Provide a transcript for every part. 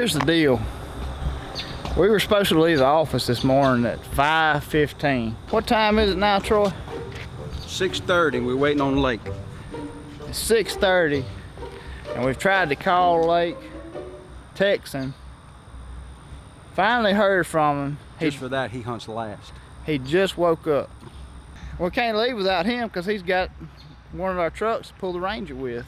Here's the deal. We were supposed to leave the office this morning at 5:15. What time is it now, Troy? 6:30. We're waiting on the lake. It's 6:30, and we've tried to call the lake, text him. Finally heard from him. Just for that, he hunts last. He just woke up. We can't leave without him because he's got one of our trucks to pull the Ranger with.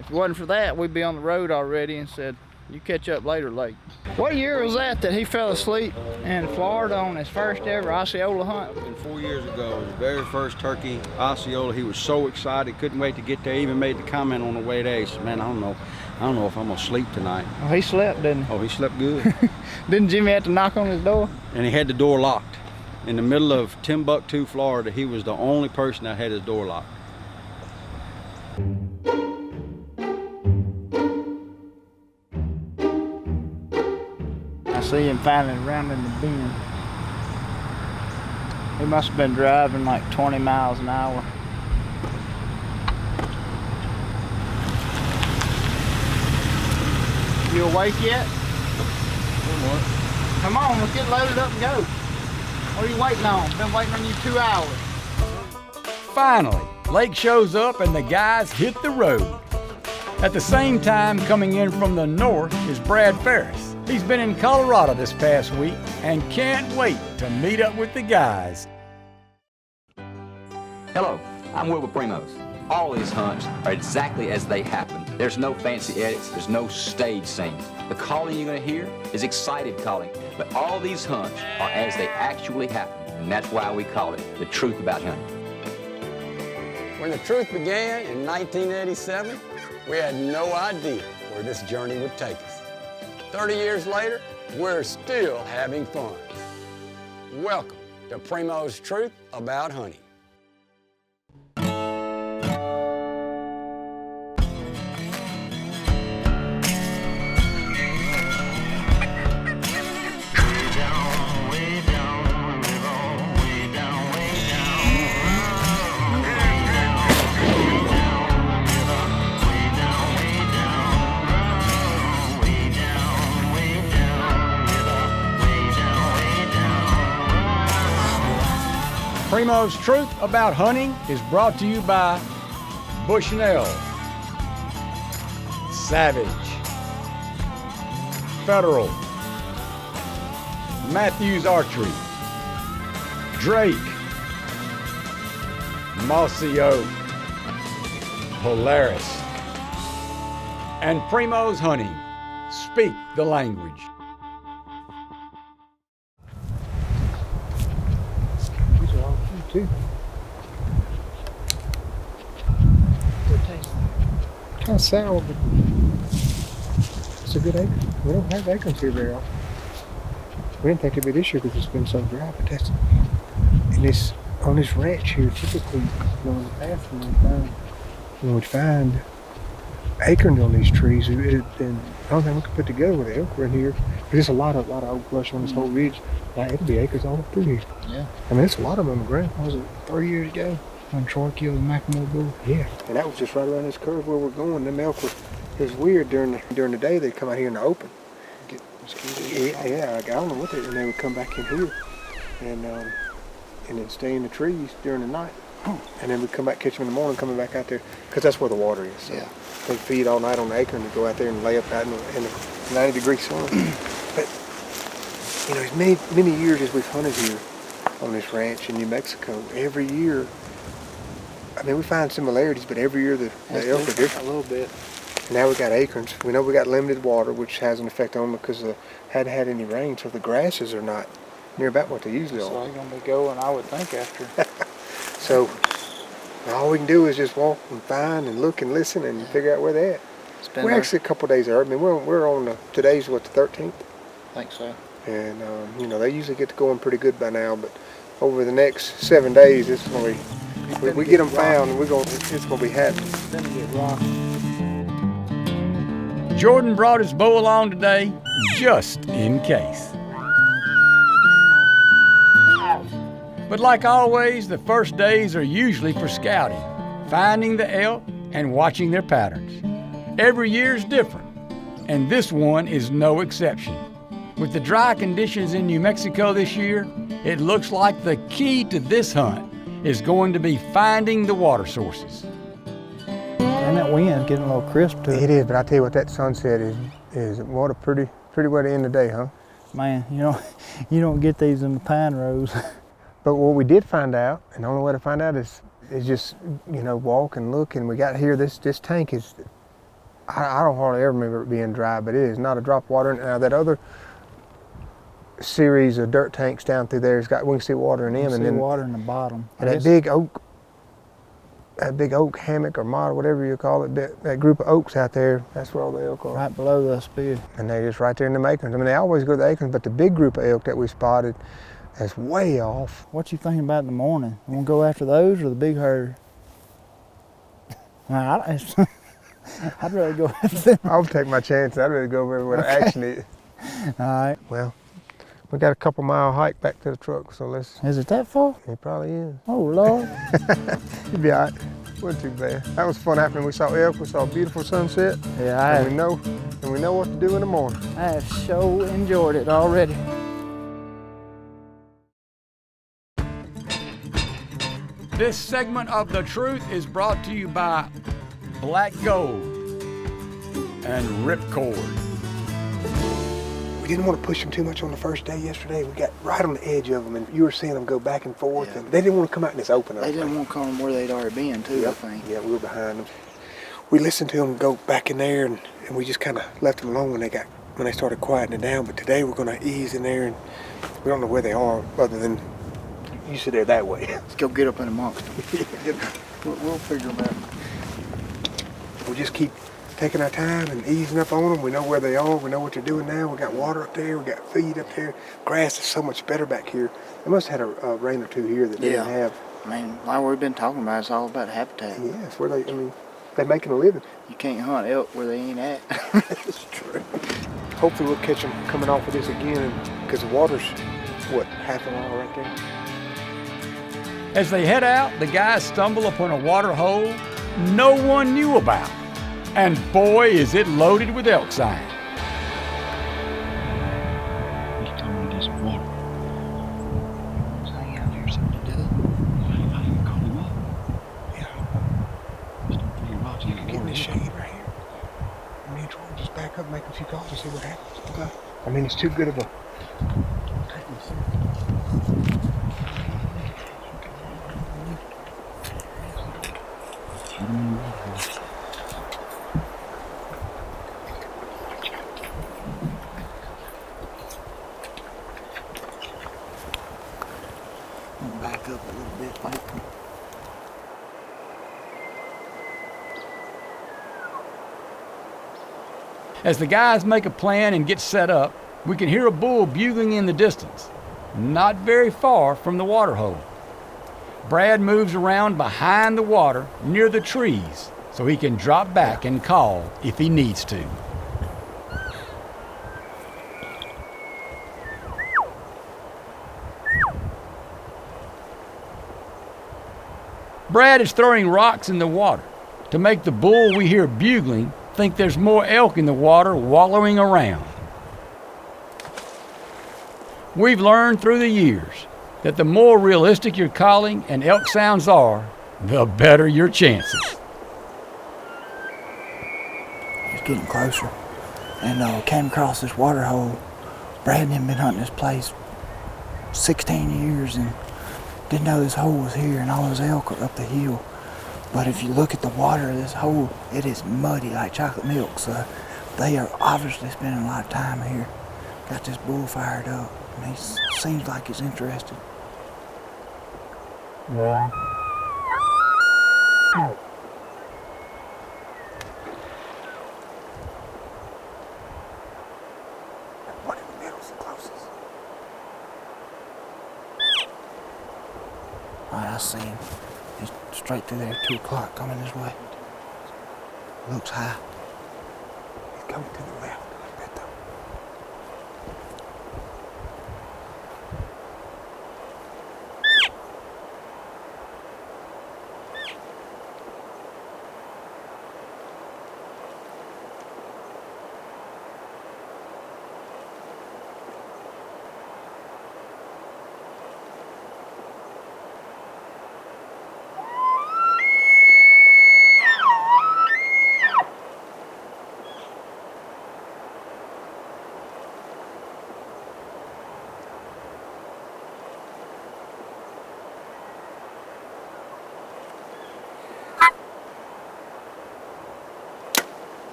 If it wasn't for that, we'd be on the road already and said, you catch up later, Lake. What year was that he fell asleep in Florida on his first ever Osceola hunt? And 4 years ago, the very first turkey, Osceola, he was so excited, couldn't wait to get there. He even made the comment on the way there. He said, man, I don't know if I'm gonna sleep tonight. Oh, he slept, didn't he? Oh, he slept good. Didn't Jimmy have to knock on his door? And he had the door locked. In the middle of Timbuktu, Florida, he was the only person that had his door locked. I see him finally rounding the bend. He must have been driving like 20 miles an hour. You awake yet? Come on, let's get loaded up and go. What are you waiting on? Been waiting on you 2 hours. Finally, Lake shows up and the guys hit the road. At the same time, coming in from the north is Brad Ferris. He's been in Colorado this past week and can't wait to meet up with the guys. Hello, I'm Wilbur Primos. All these hunts are exactly as they happen. There's no fancy edits, there's no stage scenes. The calling you're gonna hear is excited calling, but all these hunts are as they actually happen, and that's why we call it the truth about hunting. When the truth began in 1987, we had no idea where this journey would take us. 30 years later, we're still having fun. Welcome to Primo's Truth About Hunting. Primo's Truth About Hunting is brought to you by Bushnell, Savage, Federal, Matthews Archery, Drake, Mossy Oak, Polaris, and Primo's Hunting. Speak the language. Too. Kind of sour, but it's a good acre. We don't have acorns here very often. We didn't think it'd be this year because it's been so dry, but that's and this on this ranch here. Typically, in the past when we'd find acorns on these trees, it'd been the only thing we could put together with the elk were in here. There's a lot of oak brush on this whole ridge. Now it'll be acres all through here. Yeah. I mean, it's a lot of them on the ground. What was it 3 years ago? When Troy killed the Macklemore bull? Yeah. And that was just right around this curve where we're going. Them elk it was weird during the day. They'd come out here in the open. Yeah, I don't know what they, and they would come back in here and then stay in the trees during the night. And then we'd come back, catch them in the morning, coming back out there because that's where the water is. So yeah. They feed all night on the acorn and go out there and lay up out in the 90-degree sun. But you know, as many years as we've hunted here on this ranch in New Mexico, every year, I mean, we find similarities, but every year the elk are different. A little bit. And now we got acorns. We know we got limited water, which has an effect on them because hadn't had any rain, so the grasses are not near about what they usually So are. they're going to be going, I would think, after. So all we can do is just walk and find and look and listen and figure out where they're at. We're actually a couple days early. I mean, we're on today's what, the 13th? I think so. And you know, they usually get to going pretty good by now, but over the next 7 days, it's going to be, we get them found and it's going to be happening. It's going to get rocky. Jordan brought his bow along today just in case. But like always, the first days are usually for scouting, finding the elk and watching their patterns. Every year's different, and this one is no exception. With the dry conditions in New Mexico this year, it looks like the key to this hunt is going to be finding the water sources. And that wind's getting a little crisp to it. It is, but I tell you what, that sunset is what a pretty way to end the day, huh? Man, you don't get these in the pine rows. But what we did find out, and the only way to find out is just, walk and look, and we got here, this tank is, I don't hardly ever remember it being dry, but it is not a drop of water. Now that other series of dirt tanks down through there we can see water in them, and then water in the bottom. and that big oak hammock or mott, whatever you call it, that group of oaks out there, that's where all the elk are. Right below the spit. And they're just right there in the acorns. I mean, they always go to the acorns, but the big group of elk that we spotted is way off. What you thinking about in the morning? You want to go after those or the big herd? I'd rather go after them. I'll take my chance. I'd rather go where it actually is. All right. Well, we got a couple mile hike back to the truck, so let's. Is it that far? It probably is. Oh, Lord. You'll be all right. Wasn't too bad. That was fun happening. We saw elk. We saw a beautiful sunset. Yeah, and we know what to do in the morning. I have so enjoyed it already. This segment of The Truth is brought to you by Black Gold and Ripcord. We didn't want to push them too much on the first day yesterday. We got right on the edge of them, and you were seeing them go back and forth, and they didn't want to come out in this open. They didn't want to come where they'd already been, too, I think. Yeah, we were behind them. We listened to them go back in there, and we just kind of left them alone when they started quieting it down. But today we're going to ease in there, and we don't know where they are other than you sit there that way. Let's go get up in amongst them. We'll figure them out. We'll just keep taking our time and easing up on them. We know where they are. We know what they're doing now. We got water up there. We got feed up there. Grass is so much better back here. They must have had a rain or two here that they didn't have. I mean, like we've been talking about, it's all about habitat. Yeah, it's where they're making a living. You can't hunt elk where they ain't at. That's true. Hopefully we'll catch them coming off of this again, because the water's, half a mile right there? As they head out, the guys stumble upon a water hole no one knew about. And boy, is it loaded with elk sign. He's telling me there's water. There's hanging out here, something to do. I can call him up. Yeah. Just don't figure out You can get in this shade right here. Me and Troy just back up, make a few calls, and see what happens. Okay. I mean, it's too good of a. Back up a little bit, like. As the guys make a plan and get set up, we can hear a bull bugling in the distance, not very far from the water hole. Brad moves around behind the water near the trees so he can drop back and call if he needs to. Brad is throwing rocks in the water to make the bull we hear bugling think there's more elk in the water wallowing around. We've learned through the years that the more realistic your calling and elk sounds are, the better your chances. He's getting closer, and came across this water hole. Brad and him been hunting this place 16 years and didn't know this hole was here, and all those elk are up the hill. But if you look at the water of this hole, it is muddy like chocolate milk, so they are obviously spending a lot of time here. Got this bull fired up, and he seems like he's interested. Yeah. One in the middle's the closest. All right, I see him. He's straight through there, 2 o'clock, coming this way. Looks high. He's coming to the left. I bet though.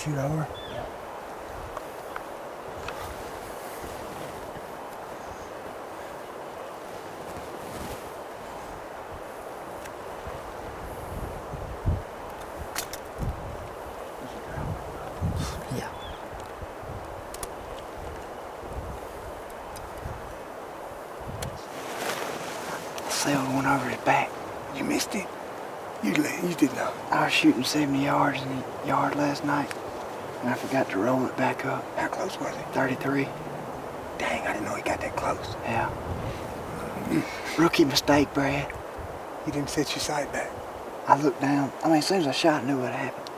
shoot over? Yeah. Sailed one over his back. You missed it? You did not. I was shooting 70 yards in the yard last night, and I forgot to roll it back up. How close was it? 33. Dang, I didn't know he got that close. Yeah. Rookie mistake, Brad. You didn't set your sight back. I looked down. I mean, as soon as I shot, I knew what happened.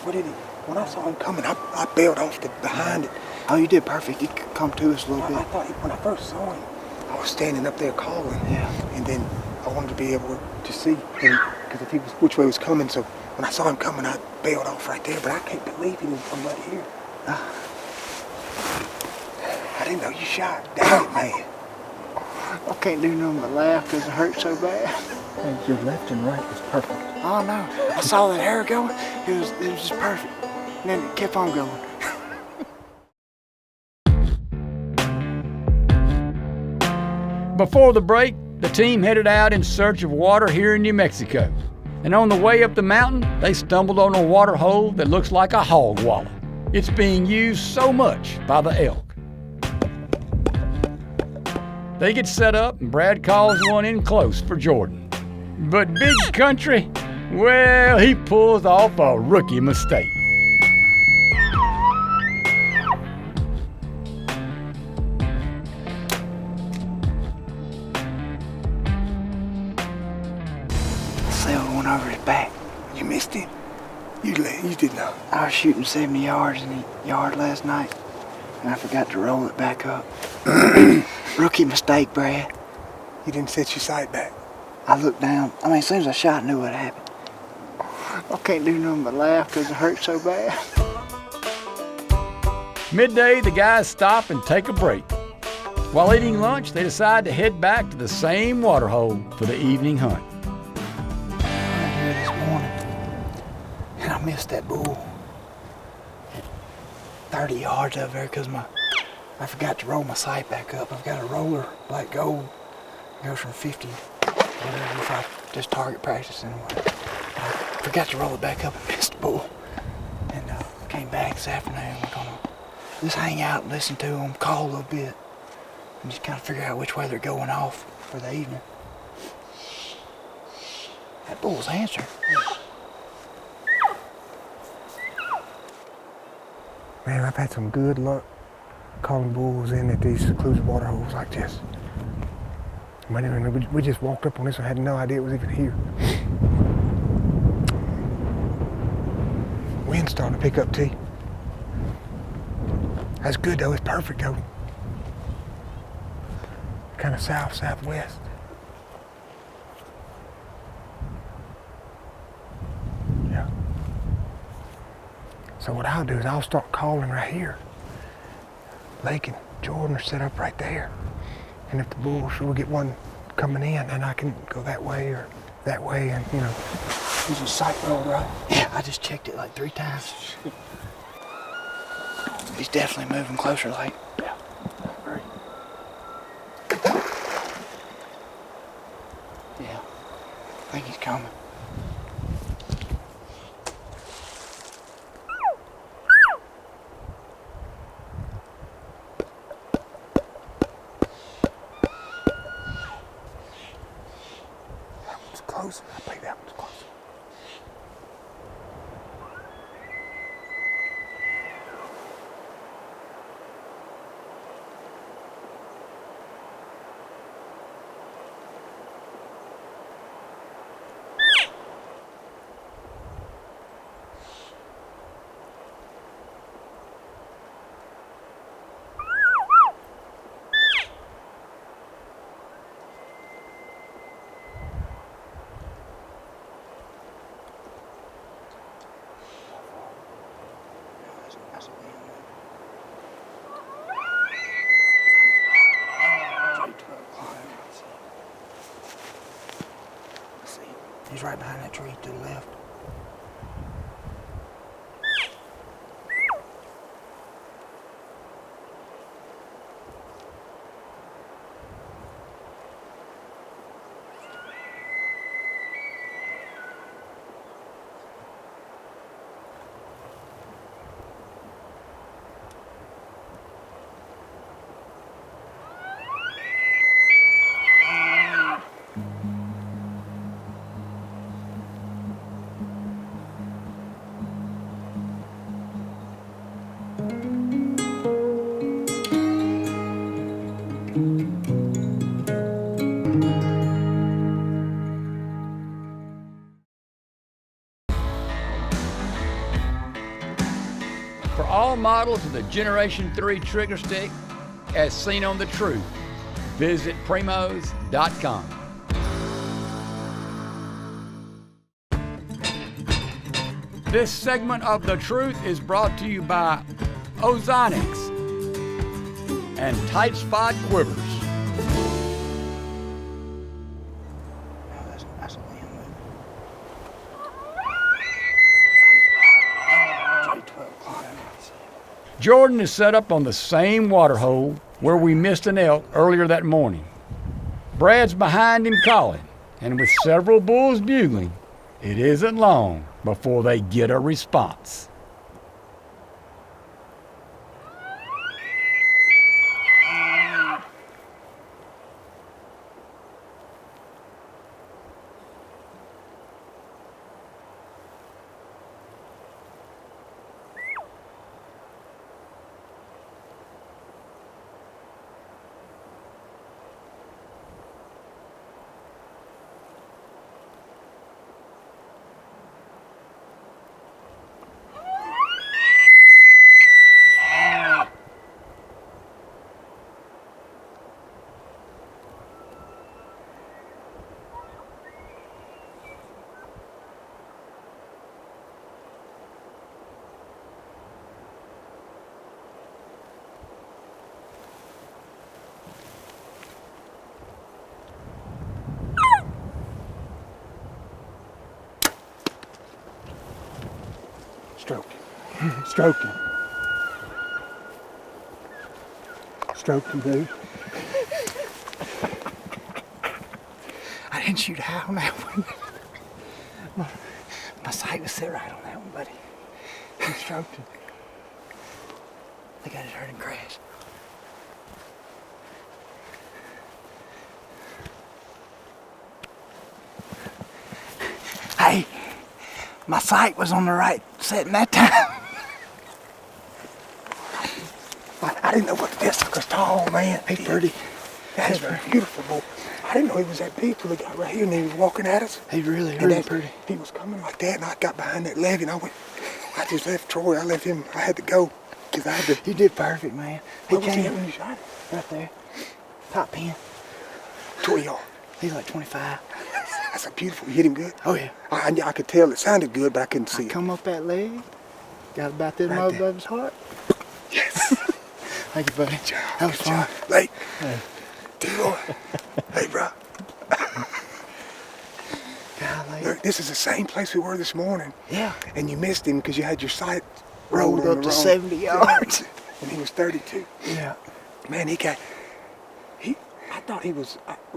What did he? When I saw him coming, I bailed off behind it. Oh, you did perfect. You could come to us a little I bit. thought when I first saw him, I was standing up there calling. Yeah. And then I wanted to be able to see, because if he was which way he was coming. So when I saw him coming, I bailed off right there. But I can't believe he didn't come right here. I didn't know you shot. Dang it, man. I can't do nothing but laugh because it hurts so bad. And your left and right was perfect. Oh no! I saw that hair going. It was just perfect. And then it kept on going. Before the break, the team headed out in search of water here in New Mexico. And on the way up the mountain, they stumbled on a water hole that looks like a hog wallow. It's being used so much by the elk. They get set up and Brad calls one in close for Jordan. But Big Country, well, he pulls off a rookie mistake. Sailed one over his back. You missed it? You did not. I was shooting 70 yards in the yard last night, and I forgot to roll it back up. Rookie mistake, Brad. You didn't set your sight back. I looked down. I mean, as soon as I shot, I knew what happened. I can't do nothing but laugh because it hurts so bad. Midday, the guys stop and take a break. While eating lunch, they decide to head back to the same water hole for the evening hunt. I'm here this morning, and I missed that bull. 30 yards over there because I forgot to roll my sight back up. I've got a roller, black gold. It goes from 50, whatever, if I just target practice anyway. I forgot to roll it back up and missed the bull. And came back this afternoon. We're gonna just hang out and listen to them, call a little bit, and just kind of figure out which way they're going off for the evening. That bull's answering. Man, I've had some good luck calling bulls in at these secluded water holes like this. We just walked up on this and had no idea it was even here. Wind's starting to pick up, T. That's good though, it's perfect though. Kind of south, southwest. Yeah. So what I'll do is I'll start calling right here. Lake and Jordan are set up right there. And if the bulls will get one coming in, then I can go that way or that way and, you know, use your sight roll, right? Yeah, I just checked it like 3 times. He's definitely moving closer, like. Yeah. Right. Yeah, I think he's coming. That one's close. I think that one's close. He's right behind that tree to the left. throttle to the Generation 3 trigger stick as seen on The Truth. Visit primos.com. This segment of The Truth is brought to you by Ozonics and Tight Spot Quivers. That's a win. Jordan is set up on the same water hole where we missed an elk earlier that morning. Brad's behind him calling, and with several bulls bugling, it isn't long before they get a response. Stroke him. Stroke him. Stroke him, dude. I didn't shoot high on that one. My sight was set right on that one, buddy. I stroked him. I think I just heard him crash. Hey, my sight was on the right setting that time. I didn't know what this was tall, man. He's pretty. That's very beautiful, boy. I didn't know he was that big till he got right here and he was walking at us. He's really pretty. He was coming like that and I got behind that leg and I just left Troy. I left him. I had to go. Cause I had to. He did perfect, man. Where was he at when you shot him? Right there. Top pin. 20 yards. He's like 25. That's a beautiful. You hit him good? Oh yeah. I could tell it sounded good, but I couldn't see it. Come up that leg. Got about this much above his heart. Yes. Thank you, buddy. Good job. That was fun. Hey. T-Roy. Hey, bro. Golly. Look, this is the same place we were this morning. Yeah. And you missed him because you had your sight rolled up to 70 yards. And he was 32. Yeah. Man, I thought he was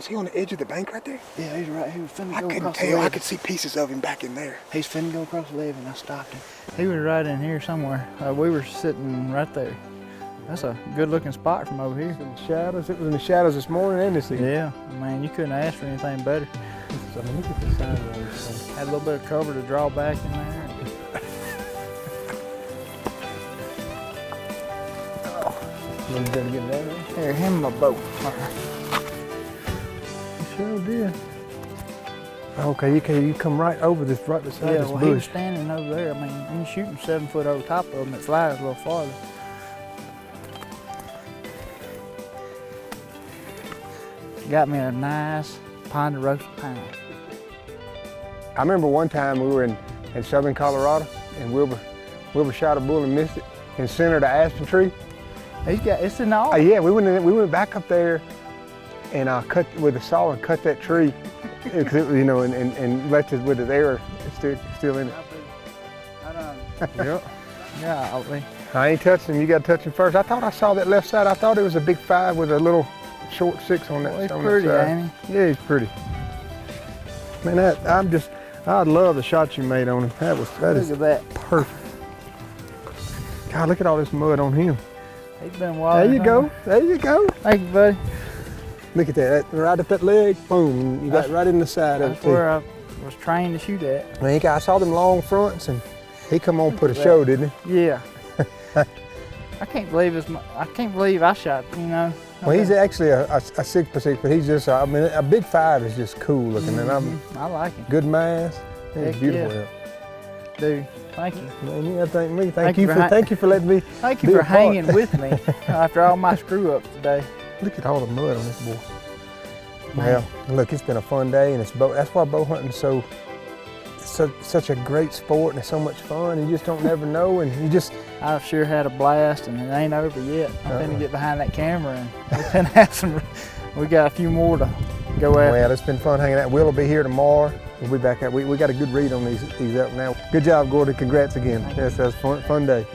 he on the edge of the bank right there? Yeah, he's right. He was finna go across the levee. I couldn't tell. I could see pieces of him back in there. He's finna go across the levee and I stopped him. He was right in here somewhere. We were sitting right there. That's a good looking spot from over here. In the shadows. It was in the shadows this morning and this evening. Yeah, man, you couldn't ask for anything better. So, look at the side of this thing. Had a little bit of cover to draw back in there. You gonna get it out Here, hand me my boat. Sure did. Okay, you come right over this, right beside this bush. He was standing over there. I mean, and you're shooting 7 foot over top of him. It flies a little farther. Got me a nice ponderosa pine. I remember one time we were in southern Colorado, and Wilbur shot a bull and missed it in the center of the aspen tree. It's in all. Yeah, we went back up there, and I cut with a saw and cut that tree, and left it with the air still in it. Yep. Yeah, I ain't touching him. You got to touch him first. I thought I saw that left side. I thought it was a big 5 with a little short 6 on that. Well, he's pretty, ain't he? Yeah, he's pretty. Man, I love the shot you made on him. That is perfect. God, look at all this mud on him. He's been wild. There you go. There you go. Thank you, buddy. Look at that. Right at that leg. Boom. You got right in the side of it. That's where I was trained to shoot at. Man, I saw them long fronts, and he come on and put a show, didn't he? Yeah. I can't believe I shot, Well, he's actually a 6x6, but he's just, a big 5 is just cool looking, and I like him. Good mass. Heck Beautiful. Yeah. Dude, Thank you. Man, you gotta thank me. Thank you Thank you for letting me. Thank you be for a part. hanging with me after all my screw-ups today. Look at all the mud on this boy. Man. Well, look, it's been a fun day, and that's why bow hunting is such a great sport, and it's so much fun. You just don't never know, and you just. I've sure had a blast, and it ain't over yet. I'm gonna get behind that camera, and we're gonna have some. We got a few more to go after. Well, it's been fun hanging out. Will be here tomorrow. We'll be back out. We got a good read on these up now. Good job, Gordy. Congrats again. Yes, that was a fun day.